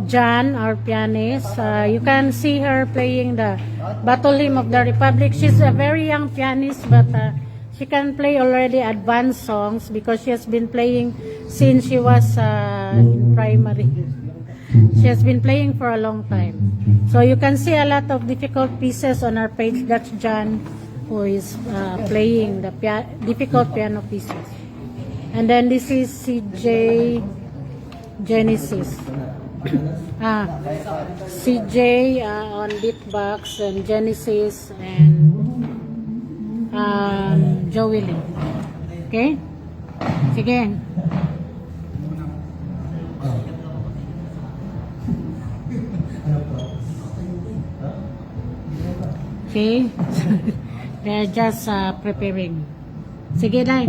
Jan, our pianist. You can see her playing the Battle Hymn of the Republic. She's a very young pianist, but she can play already advanced songs because she has been playing since she was in primary. She has been playing for a long time. So you can see a lot of difficult pieces on our page. That's Jan, who is playing the difficult piano pieces. And then this is CJ Genesis. CJ on beatbox, and Genesis, and Joey Lee. Okay? Sige. Okay? They're just preparing. Sige, Day.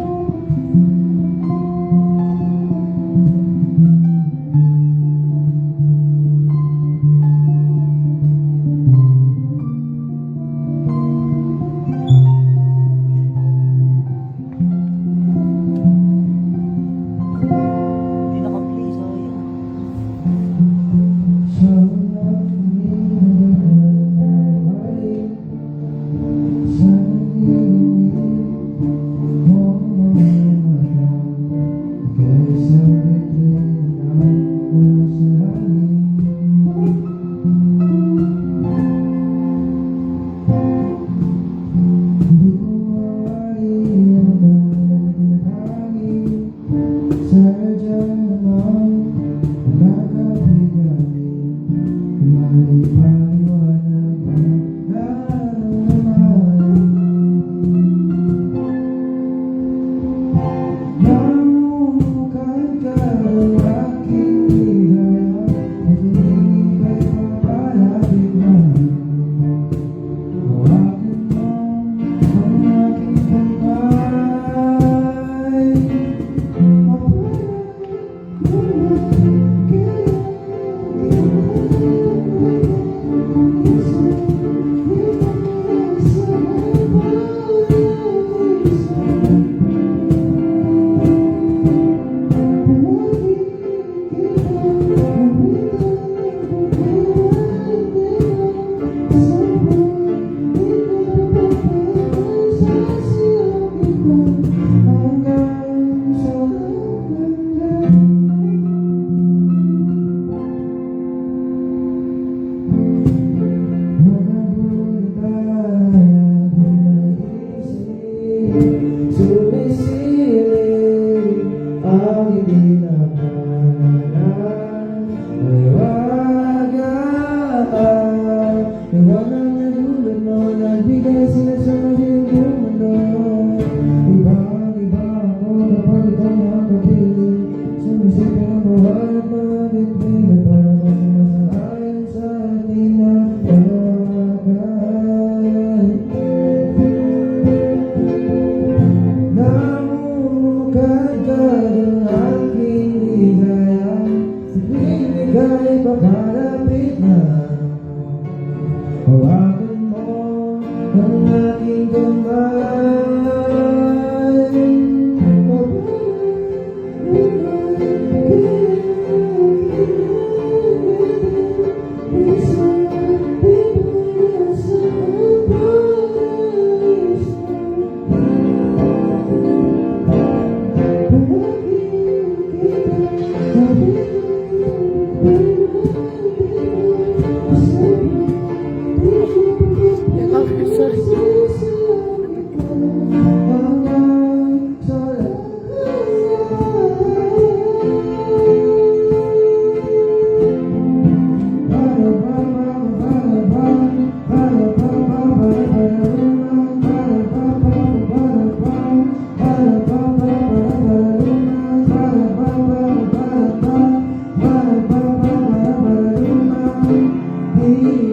Be